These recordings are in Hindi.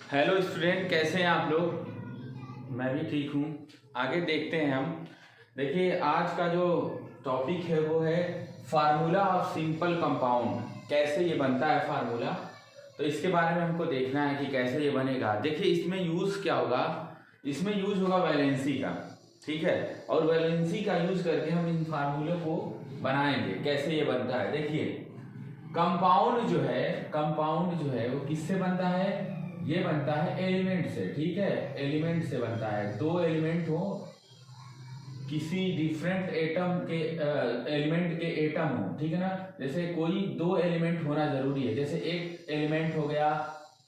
हेलो स्टूडेंट, कैसे हैं आप लोग। मैं भी ठीक हूँ। आगे देखते हैं हम। देखिए, आज का जो टॉपिक है वो है फार्मूला ऑफ सिंपल कंपाउंड। कैसे ये बनता है फार्मूला, तो इसके बारे में हमको देखना है कि कैसे ये बनेगा। देखिए, इसमें यूज़ क्या होगा। इसमें यूज़ होगा वैलेंसी का, ठीक है। और वैलेंसी का यूज़ करके हम इन फार्मूले को बनाएंगे। कैसे ये बनता है, देखिए। कंपाउंड जो है वो किससे बनता है। ये बनता है एलिमेंट से, ठीक है। एलिमेंट से बनता है। दो एलिमेंट हो, किसी डिफरेंट एटम के एलिमेंट के एटम हो, ठीक है ना। जैसे कोई दो एलिमेंट होना जरूरी है। जैसे एक एलिमेंट हो गया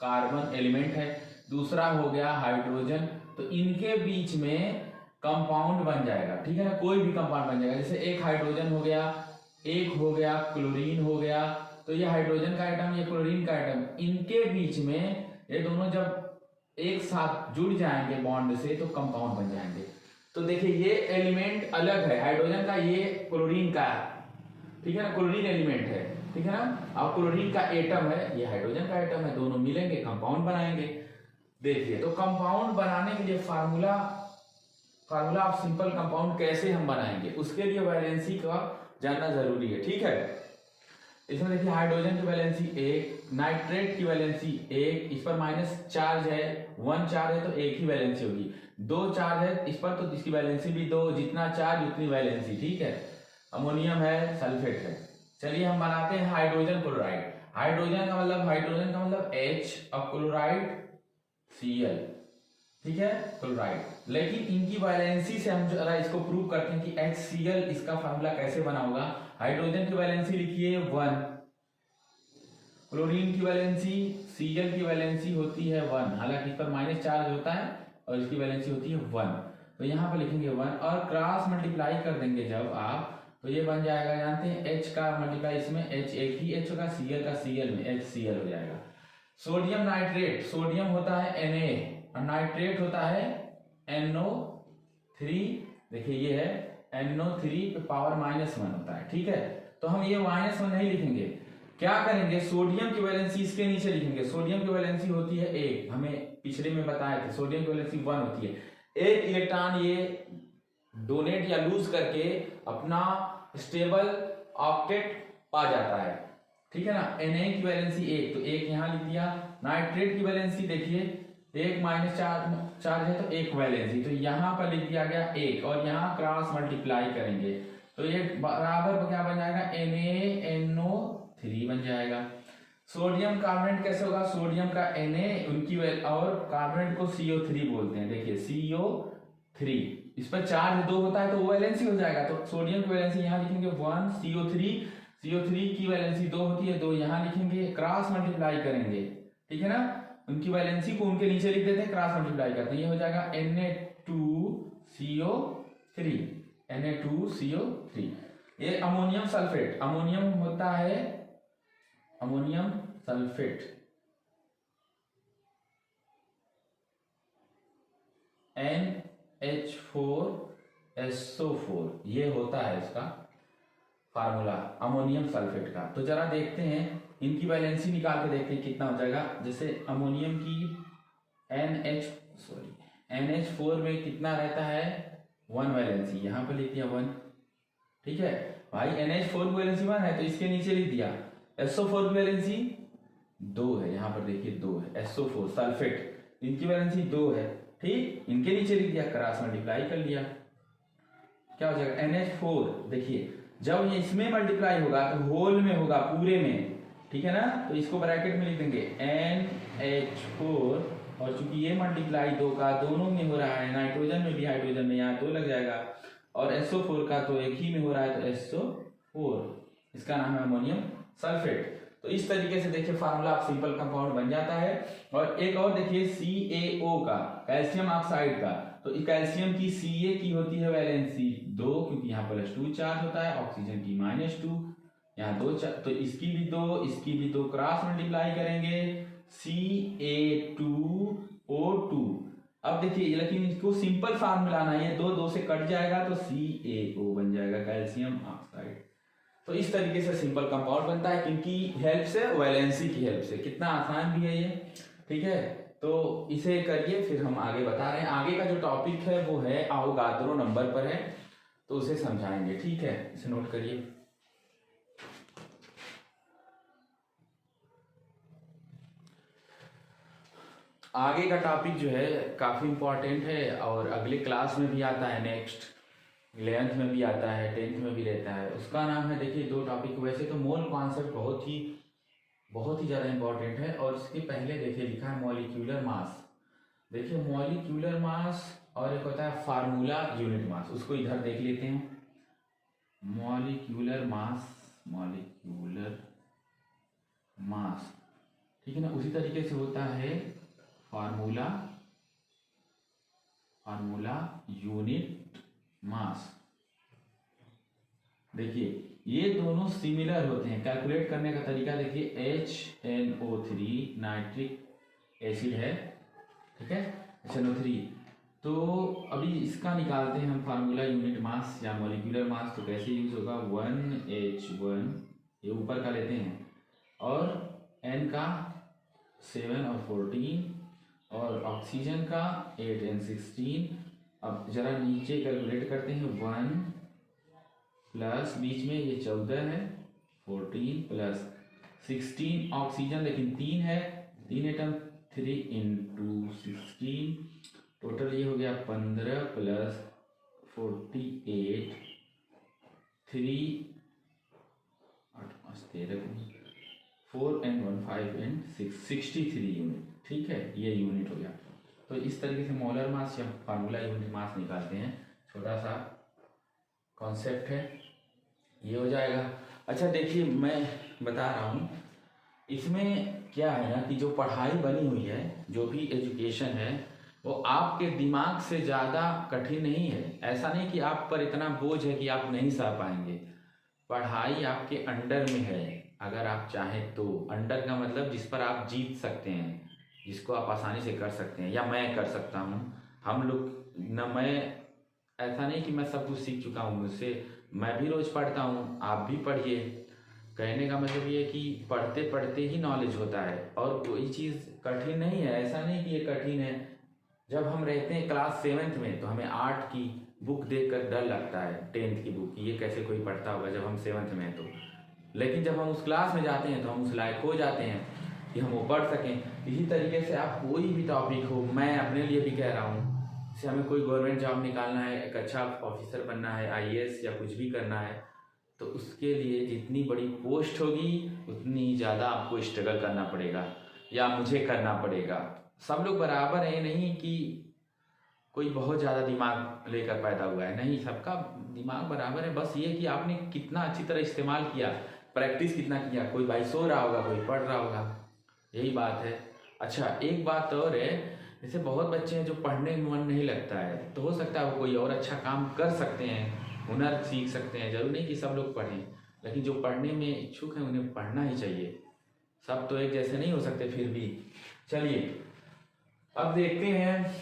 कार्बन एलिमेंट है, दूसरा हो गया हाइड्रोजन। तो इनके बीच में कंपाउंड बन जाएगा, ठीक है ना। कोई भी कंपाउंड बन जाएगा। जैसे एक हाइड्रोजन हो गया, एक हो गया क्लोरीन हो गया। तो ये हाइड्रोजन का एटम, ये क्लोरीन का एटम, इनके बीच में ये दोनों जब एक साथ जुड़ जाएंगे बॉन्ड से तो कंपाउंड बन जाएंगे। तो देखिए, ये एलिमेंट अलग है हाइड्रोजन का, ये क्लोरीन का, ठीक है ना। क्लोरीन एलिमेंट है, ठीक है ना। और क्लोरीन का एटम है, ये हाइड्रोजन का एटम है। दोनों मिलेंगे कंपाउंड बनाएंगे। देखिए, तो कंपाउंड बनाने के लिए फार्मूला ऑफ सिंपल कंपाउंड कैसे हम बनाएंगे, उसके लिए वैलेंसी का जानना जरूरी है, ठीक है। इसमें देखिए, हाइड्रोजन की वैलेंसी 1, नाइट्रेट की वैलेंसी 1, इस पर माइनस चार्ज है, 1 चार्ज है तो एक ही वैलेंसी होगी। 2 चार्ज है इस पर तो इसकी वैलेंसी भी 2, जितना चार्ज उतनी वैलेंसी, ठीक है। अमोनियम है, सल्फेट है। चलिए हम बनाते हैं हाइड्रोजन क्लोराइड। हाइड्रोजन का मतलब H और क्लोराइड Cl, ठीक है, क्लोराइड। लेकिन इनकी वैलेंसी से हम जरा इसको प्रूव करते हैं कि HCl इसका फार्मूला कैसे बना होगा। हाइड्रोजन की वैलेंसी लिखिए 1, क्लोरीन की वैलेंसी, Cl की वैलेंसी होती है 1, हालांकि इस पर माइनस चार्ज होता है और इसकी वैलेंसी होती है 1। तो यहाँ पर लिखेंगे 1 और क्रॉस मल्टीप्लाई कर देंगे जब आप, तो ये बन जाएगा, जानते हैं H का मल्टीप्लाई इसमें H, एक ही H होगा, Cl का Cl में HCl हो जाएगा। सोडियम नाइट्रेट, सोडियम होता है Na और नाइट्रेट होता है NO3। देखिए, ये है NO3 पे पावर -1 होता है, ठीक है। तो हम ये -1 नहीं लिखेंगे, क्या करेंगे, सोडियम की वैलेंसी इसके नीचे लिखेंगे। सोडियम की वैलेंसी होती है 1, हमें पिछले में बताया था सोडियम की वैलेंसी 1 होती है। एक इलेक्ट्रॉन ये डोनेट या लूज करके अपना स्टेबल ऑक्टेट पा जाता है, ठीक है ना। Na की वैलेंसी 1, तो 1 यहाँ लिख दिया। नाइट्रेट की वैलेंसी देखिए, 1 माइनस चार्ज है तो 1 वैलेंसी, तो यहाँ पर लिख दिया गया 1 और यहाँ क्रॉस मल्टीप्लाई करेंगे तो ये बराबर क्या बन जाएगा, NaNO3 बन जाएगा। सोडियम कार्बोनेट कैसे होगा, सोडियम का Na उनकी और कार्बोनेट को CO3 बोलते हैं। देखिए CO3, इस पर चार्ज 2 होता है तो वो वैलेंसी हो जाएगा। तो सोडियम की वैलेंसी यहाँ लिखेंगे 1, CO3 की वैलेंसी 2 होती है, 2 यहाँ लिखेंगे, क्रॉस मल्टीप्लाई करेंगे, ठीक है ना। उनकी वैलेंसी को उनके नीचे लिख देते हैं, क्रॉस मल्टीप्लाई करते हैं, ये हो जाएगा Na2CO3। ये अमोनियम सल्फेट, अमोनियम होता है अमोनियम सल्फेट NH4SO4, ये होता है इसका फार्मूला अमोनियम सल्फेट का। तो जरा देखते हैं, इनकी वैलेंसी निकाल के देखते हैं कितना हो जाएगा। जैसे अमोनियम की NH4 में कितना रहता है, 1 वैलेंसी, यहाँ पर लिख दिया 1, ठीक है भाई। NH4 की वैलेंसी 1 है तो इसके नीचे लिख दिया। SO4 की वैलेंसी 2 है, यहाँ पर देखिए 2 है, SO4 सल्फेट, इनकी वैलेंसी 2 है, ठीक। इनके नीचे लिख दिया, क्रॉस मल्टीप्लाई कर लिया, क्या हो जाएगा NH4। देखिए, जब ये इसमें मल्टीप्लाई होगा तो होल में होगा, पूरे में, ठीक है ना। तो इसको ब्रैकेट में लिख देंगे NH4, और चूंकि ये मल्टीप्लाई 2 का दोनों में हो रहा है, नाइट्रोजन में भी हाइड्रोजन में, यहाँ 2 लग जाएगा, और SO4 का तो एक ही में हो रहा है तो SO4, इसका नाम है अमोनियम सल्फेट। तो इस तरीके से देखिए फार्मूला ऑफ सिंपल कंपाउंड बन जाता है। और एक और देखिए CaO का, कैल्शियम ऑक्साइड का, तो कैल्शियम की Ca की होती है वैलेंसी 2, क्योंकि यहाँ +2 चार्ज होता है, ऑक्सीजन की -2, यहाँ 2 तो इसकी भी 2, इसकी भी 2, क्रॉस मल्टीप्लाई करेंगे, Ca2O2। अब देखिए, लेकिन इसको सिंपल फार्मूला ना, ये 2 से कट जाएगा तो CaO बन जाएगा, कैल्शियम ऑक्साइड। तो इस तरीके से सिंपल कंपाउंड बनता है, किनकी हेल्प से, वैलेंसी की हेल्प से। कितना आसान भी है ये, ठीक है। तो इसे करिए, फिर हम आगे बता रहे हैं। आगे का जो टॉपिक है वो है अवोगाद्रो नंबर पर है, तो उसे समझाएंगे। ठीक है, इसे नोट करिए। आगे का टॉपिक जो है काफ़ी इम्पोर्टेंट है और अगले क्लास में भी आता है, नेक्स्ट 11th में भी आता है, 10th में भी रहता है। उसका नाम है, देखिए दो टॉपिक। वैसे तो मोल कॉन्सेप्ट बहुत ही ज़्यादा इम्पोर्टेंट है, और इसके पहले देखिए लिखा है मॉलिक्यूलर मास। देखिए मॉलिक्यूलर मास और एक होता है फार्मूला यूनिट मास, उसको इधर देख लेते हैं। मॉलिक्यूलर मास, ठीक है ना। उसी तरीके से होता है फार्मूला यूनिट मास। देखिए ये दोनों सिमिलर होते हैं। कैलकुलेट करने का तरीका देखिए, HNO3 नाइट्रिक एसिड है, ठीक है, HNO3। तो अभी इसका निकालते हैं हम फार्मूला यूनिट मास या मॉलिक्यूलर मास। तो कैसे यूज होगा, 1H1 ये ऊपर का लेते हैं, और N का 7 और 14, और ऑक्सीजन का 8 और 16। अब जरा नीचे कैलकुलेट करते हैं, 1 प्लस बीच में ये 14 है, 14 प्लस 16 ऑक्सीजन लेकिन 3 है, 3 एटम, 3 × 16, टोटल ये हो गया 15 प्लस 48, 3 8 5 13 4 and 1 5 and 6 63 यूनिट। ठीक है, ये यूनिट हो गया। तो इस तरीके से मोलर मास या फार्मूला यूनिट मास निकालते हैं। छोटा सा कॉन्सेप्ट है, ये हो जाएगा। अच्छा देखिए मैं बता रहा हूँ, इसमें क्या है ना कि जो पढ़ाई बनी हुई है, जो भी एजुकेशन है, वो आपके दिमाग से ज़्यादा कठिन नहीं है। ऐसा नहीं कि आप पर इतना बोझ है कि आप नहीं सह पाएंगे। पढ़ाई आपके अंडर में है, अगर आप चाहें तो। अंडर का मतलब जिस पर आप जीत सकते हैं, जिसको आप आसानी से कर सकते हैं, या मैं कर सकता हूँ। हम लोग न, मैं ऐसा नहीं कि मैं सब कुछ सीख चुका हूँ मुझसे, मैं भी रोज़ पढ़ता हूँ, आप भी पढ़िए। कहने का मतलब ये है कि पढ़ते पढ़ते ही नॉलेज होता है, और कोई चीज़ कठिन नहीं है। ऐसा नहीं कि ये कठिन है। जब हम रहते हैं क्लास 7th में तो हमें आर्ट की बुक देखकर डर लगता है, 10th की बुक, ये कैसे कोई पढ़ता होगा जब हम 7th में हैं तो। लेकिन जब हम उस क्लास में जाते हैं तो हम उस लायक हो जाते हैं कि हम वो पढ़ सकें। इसी तरीके से आप कोई भी टॉपिक हो, मैं अपने लिए भी कह रहा हूँ, जैसे हमें कोई गवर्नमेंट जॉब निकालना है, एक अच्छा ऑफिसर बनना है, IAS या कुछ भी करना है, तो उसके लिए जितनी बड़ी पोस्ट होगी उतनी ज़्यादा आपको स्ट्रगल करना पड़ेगा, या मुझे करना पड़ेगा। सब लोग बराबर हैं, नहीं कि कोई बहुत ज़्यादा दिमाग लेकर पैदा हुआ है, नहीं, सबका दिमाग बराबर है। बस ये कि आपने कितना अच्छी तरह इस्तेमाल किया, प्रैक्टिस कितना किया। कोई भाई सो रहा होगा, कोई पढ़ रहा होगा, यही बात है। अच्छा एक बात और है, जैसे बहुत बच्चे हैं जो पढ़ने में मन नहीं लगता है, तो हो सकता है वो कोई और अच्छा काम कर सकते हैं, हुनर सीख सकते हैं। जरूरी नहीं कि सब लोग पढ़ें, लेकिन जो पढ़ने में इच्छुक हैं उन्हें पढ़ना ही चाहिए। सब तो एक जैसे नहीं हो सकते फिर भी। चलिए अब देखते हैं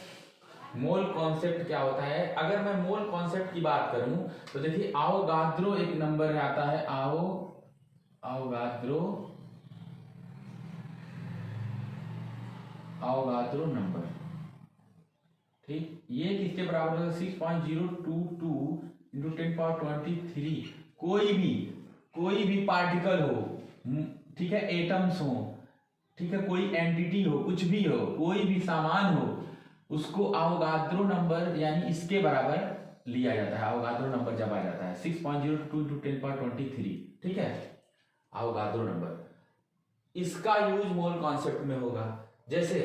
मोल कॉन्सेप्ट क्या होता है। अगर मैं मोल कॉन्सेप्ट की बात करूं तो देखिए अवोगाद्रो एक नंबर आता है, अवोगाद्रो नंबर, ठीक। ये किसके बराबर है, 6.022 × 10⁻23। कोई भी पार्टिकल हो, ठीक है, एटम्स हो, ठीक है, कोई एंटिटी हो, कुछ भी हो, कोई भी सामान हो, उसको अवोगाद्रो नंबर यानी इसके बराबर लिया जाता है। अवोगाद्रो नंबर जब आ जाता है 6.022 × 10⁻23, ठीक है, अवोगाद्रो नंबर। इसका यूज मोल कॉन्सेप्ट में होगा। जैसे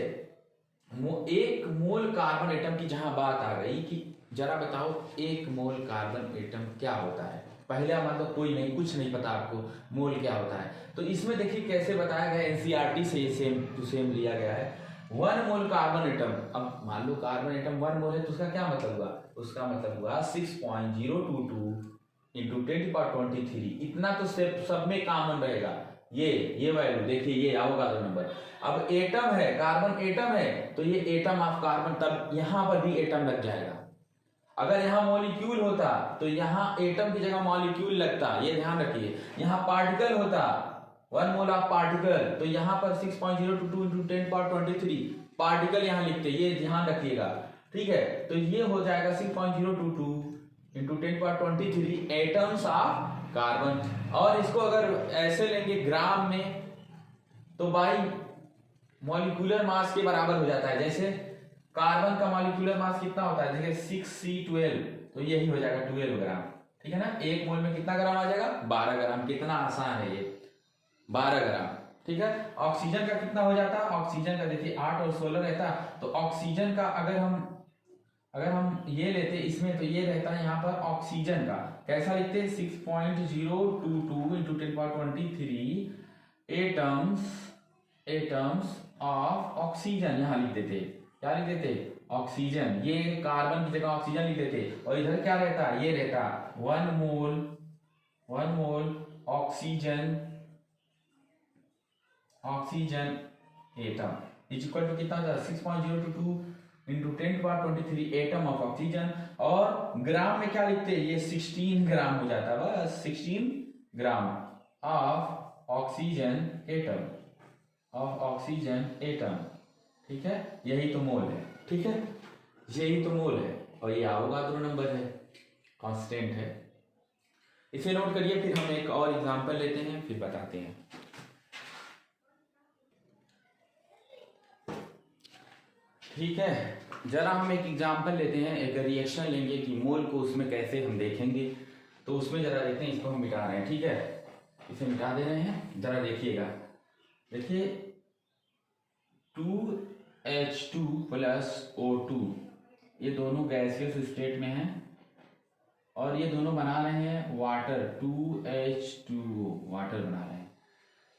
एक मोल कार्बन एटम की जहां बात आ गई कि जरा बताओ एक मोल कार्बन एटम क्या होता है। पहले मतलब कोई नहीं, कुछ नहीं पता आपको मोल क्या होता है, तो इसमें देखिए कैसे बताया गया, NCERT से ये सेम टू सेम लिया गया है। 1 मोल कार्बन एटम, अब मान लो कार्बन एटम 1 मोल है, तो उसका क्या मतलब हुआ, उसका मतलब हुआ 6.022 × 10⁻23। इतना तो सब में कॉमन रहेगा, ये वैल्यू देखिए, ये अवोगाद्रो नंबर। अब एटम है, कार्बन एटम है, तो ये एटम ऑफ कार्बन, तब यहां पर भी एटम लग जाएगा। अगर यहाँ मॉलिक्यूल होता तो यहाँ एटम की जगह मॉलिक्यूल लगता, ये ध्यान रखिए। यहाँ पार्टिकल होता, 1 मोल ऑफ पार्टिकल, तो यहाँ पर 6.022 × 10⁻23, पार्टिकल यहाँ लिखते हैं, ये ध्यान रखिएगा, ठीक है। तो ये हो जाएगा 6.022 इंटू 10⁻23 एटम्स ऑफ कार्बन। और इसको अगर ऐसे लेंगे ग्राम में तो बाई मॉलिक्यूलर मास के बराबर हो जाता है। जैसे कार्बन का मॉलिक्यूलर मास कितना होता है, देखिए 6C12, तो यही हो जाएगा 12 ग्राम, ठीक है ना। एक मोल में कितना ग्राम आ जाएगा, 12 ग्राम। कितना आसान है ये, 12 ग्राम, ठीक है। ऑक्सीजन का कितना हो जाता है, ऑक्सीजन का देखिए 8 और 16 रहता, तो ऑक्सीजन का अगर हम ये लेते इसमें, तो ये रहता है यहाँ पर ऑक्सीजन का कैसा लिखते हैं, 6.022 इंटू 10⁻23 एटम्स ऑफ ऑक्सीजन यहाँ लिख देते। क्या लिख देते, ऑक्सीजन। ये कार्बन की जगह ऑक्सीजन लिख देते, और इधर क्या रहता, ये रहता 1 mole oxygen atom is equal to कितना होता है, 6.022 इंटू 10⁻23 एटम ऑफ ऑक्सीजन। और ग्राम में क्या लिखते हैं, ये 16 ग्राम हो जाता है, बस 16 ग्राम ऑफ ऑक्सीजन एटम, ठीक है। यही तो मोल है, ठीक है, यही तो मोल है। और ये अवोगाद्रो नंबर है, कांस्टेंट है, इसे नोट करिए। फिर हम एक और एग्जांपल लेते हैं, फिर बताते हैं। ठीक है, जरा हम एक एग्जांपल लेते हैं, एक रिएक्शन लेंगे कि मोल को उसमें कैसे हम देखेंगे। तो उसमें जरा देखते हैं, इसको हम मिटा रहे हैं, ठीक है, इसे मिटा दे रहे हैं, जरा देखिएगा। देखिए 2H2 प्लस O2, ये दोनों गैसियस स्टेट में हैं, और ये दोनों बना रहे हैं वाटर, 2H2O वाटर बना रहे हैं।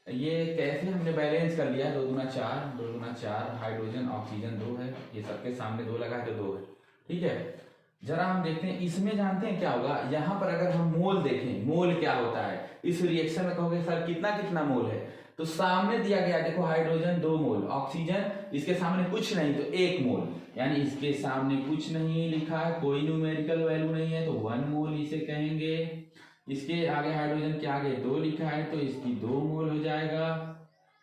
ये कैसे हमने बैलेंस कर लिया, 2 दूना 4, हाइड्रोजन ऑक्सीजन 2 है, ये सबके सामने 2 लगा है तो 2 है, ठीक है। जरा हम देखते हैं इसमें, जानते हैं क्या होगा, यहाँ पर अगर हम मोल देखें, मोल क्या होता है इस रिएक्शन में, कहोगे सर कितना कितना मोल है, तो सामने दिया गया, देखो हाइड्रोजन 2 मोल, ऑक्सीजन इसके सामने कुछ नहीं तो 1 मोल, यानी इसके सामने कुछ नहीं लिखा है, कोई न्यूमेरिकल वैल्यू नहीं है, तो 1 मोल इसे कहेंगे। इसके आगे हाइड्रोजन के आगे 2 लिखा है, तो इसकी 2 मोल हो जाएगा।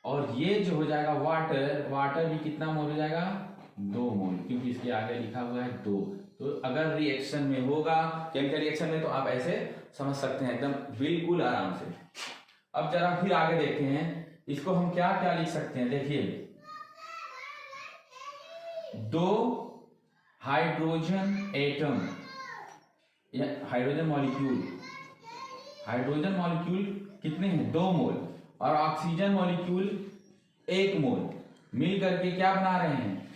और ये जो हो जाएगा वाटर भी कितना मोल हो जाएगा, 2 मोल, क्योंकि इसके आगे लिखा हुआ है 2। तो अगर रिएक्शन में होगा, केमिकल रिएक्शन में, तो आप ऐसे समझ सकते हैं एकदम बिल्कुल आराम से। अब जरा फिर आगे देखते हैं, इसको हम क्या क्या लिख सकते हैं। देखिए 2 हाइड्रोजन एटम या हाइड्रोजन मॉलिक्यूल कितने हैं, 2 मोल, और ऑक्सीजन मॉलिक्यूल 1 मोल, मिल करके क्या बना रहे हैं,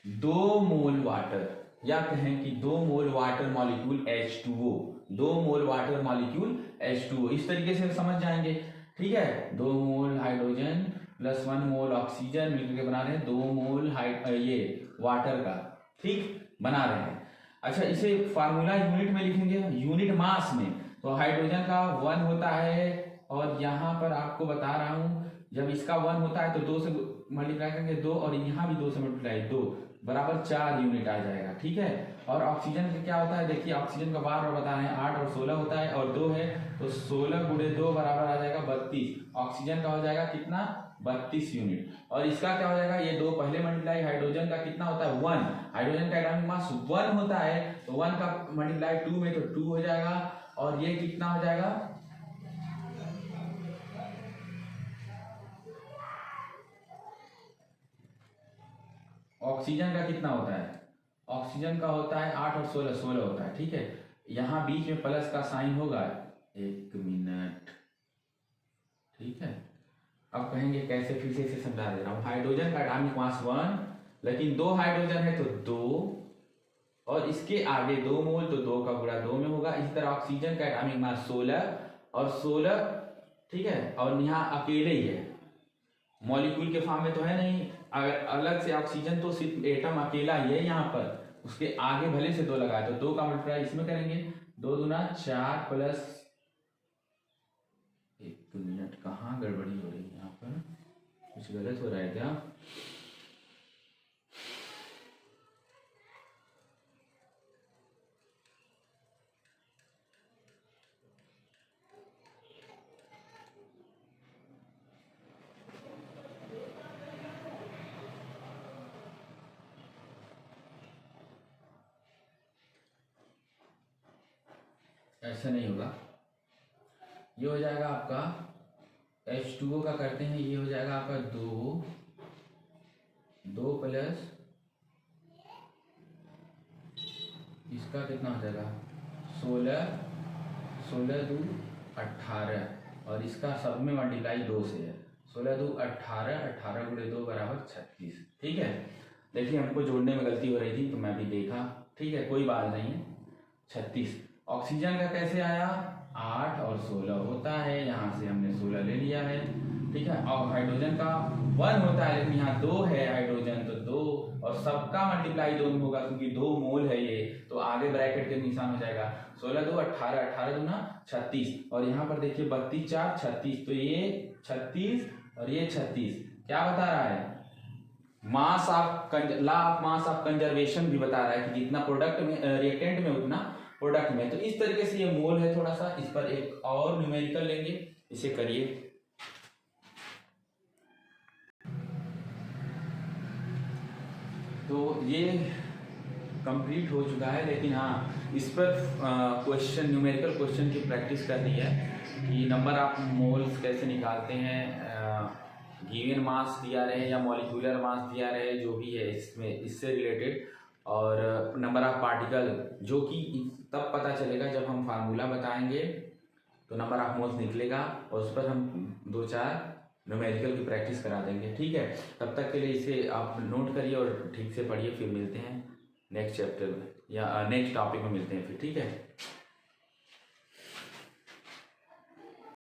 2 मोल वाटर, या कहें कि 2 मोल वाटर मॉलिक्यूल H2O, 2 मोल वाटर मॉलिक्यूल H2O, इस तरीके से समझ जाएंगे, ठीक है। 2 मोल हाइड्रोजन प्लस 1 मोल ऑक्सीजन मिलकर के बना रहे हैं 2 मोल ये वाटर का, ठीक, बना रहे हैं। अच्छा, इसे फार्मूला यूनिट में लिखेंगे, यूनिट मास में, तो हाइड्रोजन का 1 होता है, और यहाँ पर आपको बता रहा हूँ, जब इसका 1 होता है तो 2 से मल्टीप्लाई करेंगे 2, और यहाँ भी 2 से मल्टीप्लाई 2 बराबर 4 यूनिट आ जाएगा, ठीक है। और ऑक्सीजन का क्या होता है, देखिए ऑक्सीजन का बार बता रहे हैं 8 और 16 होता है, और 2 है, तो 16 गुणे 2 बराबर आ जाएगा 32। ऑक्सीजन का हो जाएगा कितना, 32 यूनिट। और इसका क्या हो जाएगा, ये 2 पहले मल्टीप्लाई, हाइड्रोजन का कितना होता है 1, हाइड्रोजन का एटॉमिक मास 1 होता है, तो 1 का मल्टीप्लाई 2 में, तो 2 हो जाएगा। और ये कितना हो जाएगा, ऑक्सीजन का कितना होता है, ऑक्सीजन का होता है 8 और 16 होता है, ठीक है। यहाँ बीच में प्लस का साइन होगा, 1 मिनट, ठीक है। अब कहेंगे कैसे, फिर से इसे समझा दे रहा हूँ। हाइड्रोजन का एटॉमिक मास 1, लेकिन 2 हाइड्रोजन है तो 2, और इसके आगे 2 मोल, तो 2 का गुणा 2 में होगा। इसी तरह ऑक्सीजन का एटॉमिक मास 16 और 16, ठीक है, और यहाँ अकेले ही है, मॉलिक्यूल के फॉर्म में तो है नहीं, अगर अलग से ऑक्सीजन तो सिर्फ एटम अकेला ही है यहाँ पर, उसके आगे भले से 2 लगाए, तो 2 का मल्टीप्लाई इसमें करेंगे, 2 दूना 4 प्लस 1 मिनट, कहाँ गड़बड़ी हो रही है यहाँ पर, कुछ गलत हो रहा है क्या। ऐसा नहीं होगा, ये हो जाएगा आपका H2O का करते हैं, ये हो जाएगा आपका 2 प्लस इसका कितना हो जाएगा 16 2 18 और इसका सब में मल्टीप्लाई 2 से है, 16 2 18, 18 गुणे 2 बराबर 36। ठीक है, देखिए हमको जोड़ने में गलती हो रही थी तो मैं भी देखा, ठीक है कोई बात नहीं है। 36 ऑक्सीजन का कैसे आया, 8 और 16 होता है, यहाँ से हमने 16 ले लिया है। ठीक है, और हाइड्रोजन का 1 होता है, लेकिन यहाँ 2 है हाइड्रोजन तो 2 और सबका मल्टीप्लाई 2 में होगा क्योंकि 2 मोल है ये, तो आगे ब्रैकेट के निशान हो जाएगा 16 2 18, 18 दूना 36 और यहाँ पर देखिए 32 4 36, तो ये 36 और ये 36 क्या बता रहा है, mass of law of mass of conservation भी बता रहा है कि जितना प्रोडक्ट में रिएक्टेंट में उतना प्रोडक्ट में। तो इस तरीके से ये मोल है, थोड़ा सा इस पर एक और न्यूमेरिकल लेंगे, इसे करिए। तो ये कंप्लीट हो चुका है, लेकिन हाँ इस पर क्वेश्चन न्यूमेरिकल क्वेश्चन की प्रैक्टिस करनी है कि नंबर ऑफ मोल्स कैसे निकालते हैं, गिवन मास दिया रहे या मॉलिक्यूलर मास दिया रहे, जो भी है इसमें इससे रिलेटेड, और नंबर ऑफ पार्टिकल, जो कि तब पता चलेगा जब हम फार्मूला बताएंगे तो नंबर ऑफ मोल्स निकलेगा और उस पर हम 2-4 न्यूमेरिकल की प्रैक्टिस करा देंगे। ठीक है, तब तक के लिए इसे आप नोट करिए और ठीक से पढ़िए, फिर मिलते हैं नेक्स्ट चैप्टर में या नेक्स्ट टॉपिक में मिलते हैं फिर। ठीक है।